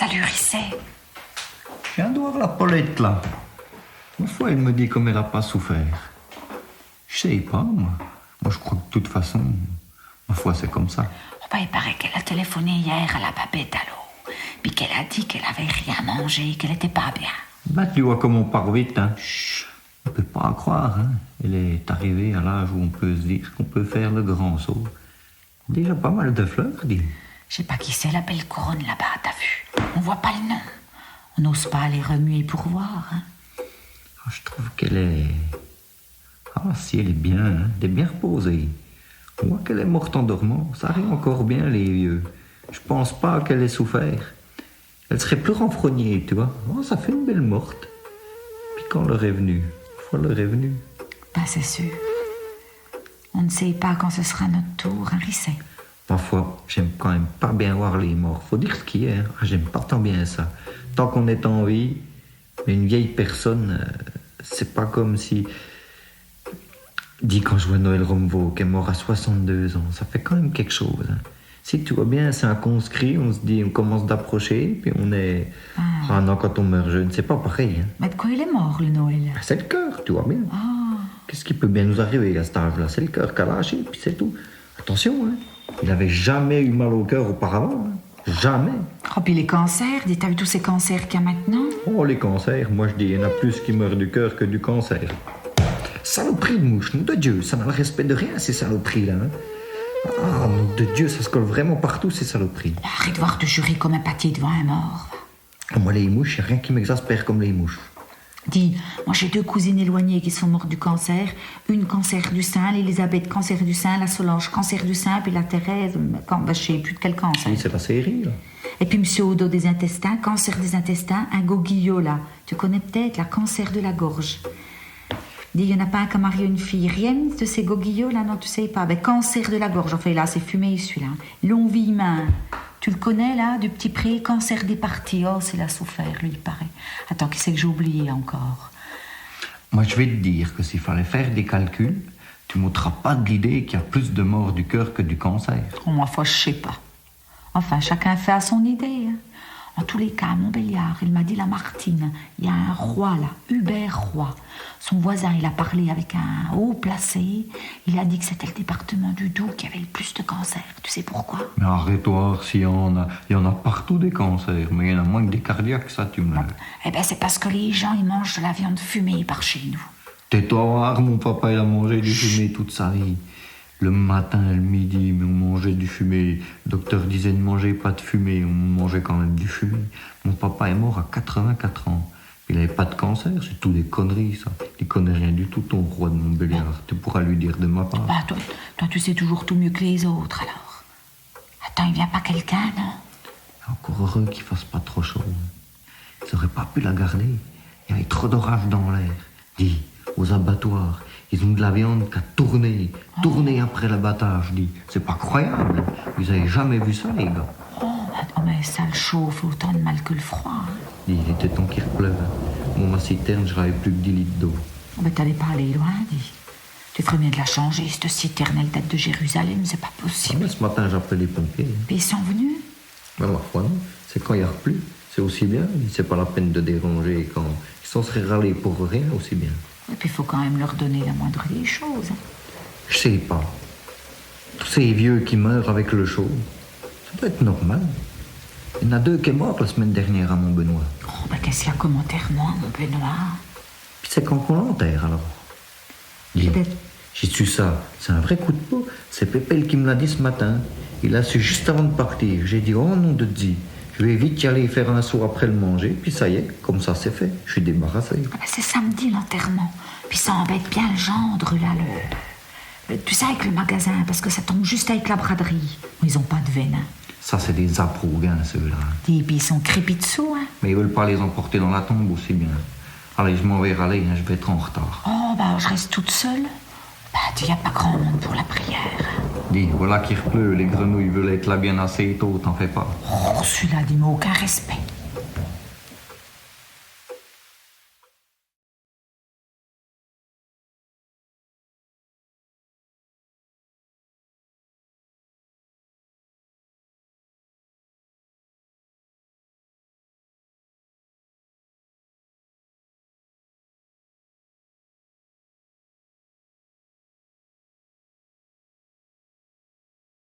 Salut, Risset. Je viens de voir la Paulette, là. Une fois, elle me dit comme elle n'a pas souffert. Je sais pas, moi. Moi, je crois que de toute façon, ma foi, c'est comme ça. Oh, bah, il paraît qu'elle a téléphoné hier à la Babette à l'eau. Puis qu'elle a dit qu'elle avait rien mangé, qu'elle était pas bien. Bah, tu vois comme on part vite, hein. Chut, on peut pas en croire, hein. Elle est arrivée à l'âge où on peut se dire qu'on peut faire le grand saut. Déjà pas mal de fleurs, dis. Je sais pas qui c'est, la belle couronne là-bas, t'as vu? On voit pas le nom. On n'ose pas les remuer pour voir, hein. Ah, je trouve qu'elle est... Ah, si, elle est bien, hein. Elle est bien reposée. On voit qu'elle est morte en dormant. Ça arrive encore bien, les vieux. Je pense pas qu'elle ait souffert. Elle serait plus renfrognée, tu vois. Oh, ça fait une belle morte. Puis quand l'heure est venue, l'heure est venue. Ben, c'est sûr. On ne sait pas quand ce sera notre tour, hein, Risset. Parfois, j'aime quand même pas bien voir les morts. Faut dire ce qu'il y a. Hein. Ah, j'aime pas tant bien ça. Tant qu'on est en vie, une vieille personne, c'est pas comme si... Dis, quand je vois Noël Romevaux, qui est mort à 62 ans, ça fait quand même quelque chose. Hein. Si tu vois bien, c'est un conscrit, on se dit, on commence d'approcher, puis on est... Ah non, quand on meurt jeune, c'est pas pareil. Hein. Mais de quoi il est mort, le Noël? C'est le cœur, tu vois bien. Ah. Qu'est-ce qui peut bien nous arriver à cet âge-là? C'est le cœur qui a lâché, puis c'est tout. Attention, hein. Il n'avait jamais eu mal au cœur auparavant. Hein. Jamais. Oh, puis les cancers, dis, t'as vu tous ces cancers qu'il y a maintenant? Oh, les cancers, moi je dis, il y en a plus qui meurent du cœur que du cancer. Saloperie de mouche, nom de Dieu, ça n'a le respect de rien, ces saloperies-là. Hein. Ah, nom de Dieu, ça se colle vraiment partout, ces saloperies. Arrête de voir te jurer comme un pâtier devant un mort. Moi, les mouches, il n'y a rien qui m'exaspère comme les mouches. Dis, moi j'ai 2 cousines éloignées qui sont mortes du cancer. Une cancer du sein, l'Elisabeth cancer du sein, la Solange cancer du sein, puis la Thérèse, je sais plus de quel cancer. Oui, c'est la série, là. Et puis monsieur Odo des intestins, cancer des intestins, un Goguillot là. Tu connais peut-être la cancer de la gorge. Dis, il n'y en a pas un qui a marié une fille. Rien de ces Goguillots là, non, tu sais pas. Ben, cancer de la gorge, enfin là, c'est fumé celui-là. Lonville-Main. Tu le connais, là, du petit pré, cancer des parties. Oh, c'est la souffert, lui, il paraît. Attends, qui c'est que j'ai oublié encore? Moi, je vais te dire que s'il fallait faire des calculs, tu m'ôteras pas de l'idée qu'il y a plus de morts du cœur que du cancer. Oh, moi, je sais pas. Enfin, chacun fait à son idée. Hein. En tous les cas, à Montbéliard, il m'a dit la Martine, il y a un roi, là, Hubert Roy. Son voisin, il a parlé avec un haut placé. Il a dit que c'était le département du Doubs qui avait le plus de cancers. Tu sais pourquoi? Mais arrête-toi, s'il y en a. Il y en a partout des cancers, mais il y en a moins que des cardiaques, ça, tu me l'as. Eh ben, c'est parce que les gens, ils mangent de la viande fumée par chez nous. Tais-toi voir, mon papa, il a mangé du fumé toute sa vie. Le matin et le midi, mais on mangeait du fumé. Le docteur disait ne mangez pas de fumée, on mangeait quand même du fumé. Mon papa est mort à 84 ans. Il n'avait pas de cancer, c'est tout des conneries, ça. Il connaît rien du tout, ton roi de Montbéliard. Tu pourras lui dire de ma part. Bah, toi, tu sais toujours tout mieux que les autres, alors. Attends, il vient pas quelqu'un, non? Encore heureux qu'il fasse pas trop chaud. Ils n'auraient pas pu la garder. Il y avait trop d'orage dans l'air. Dis, aux abattoirs, ils ont de la viande qui a tourné après l'abattage, dis. C'est pas croyable. Vous avez jamais vu ça, les gars. Oh, mais ça le chauffe autant de mal que le froid. Hein. Dis, il était temps qu'il pleuve. Moi, ma citerne, je n'avais plus que 10 litres d'eau. Oh, mais t'allais pas aller loin, dis. Tu ferais bien de la changer, cette citerne, elle date de Jérusalem, c'est pas possible. Ah, mais ce matin, j'ai appelé les pompiers. Mais ils sont venus? Mais ma foi, non. C'est quand il y a plu. C'est aussi bien. C'est pas la peine de déranger quand ils s'en seraient râlés pour rien, aussi bien. Et puis, il faut quand même leur donner la moindre des choses. Je sais pas. Tous ces vieux qui meurent avec le chaud, ça doit être normal. Il y en a 2 qui sont morts la semaine dernière à Montbenoît. Oh, ben qu'est-ce qu'il y a comme enterrement, mon Benoît? Puis c'est quand qu'on l'enterre, alors? Dis, j'ai su ça. C'est un vrai coup de peau. C'est Pépel qui me l'a dit ce matin. Il a su juste avant de partir. J'ai dit, oh nom de Dieu. Je vais vite y aller faire un saut après le manger. Puis ça y est, comme ça c'est fait. Je suis débarrassé. Ah ben c'est samedi l'enterrement. Puis ça embête bien le gendre, là, tu sais, avec le magasin, parce que ça tombe juste avec la braderie. Ils ont pas de venin. Ça, c'est des approuguins, ceux-là. Et puis ils sont crépis dessous, hein. Mais ils veulent pas les emporter dans la tombe aussi bien. Allez, je m'en vais râler, hein, je vais être en retard. Oh, bah, je reste toute seule. Bah, il n'y a pas grand monde pour la prière. Dis, voilà qu'il pleut, les grenouilles veulent être là bien assez tôt, t'en fais pas. Oh, celui-là, dis-moi aucun respect.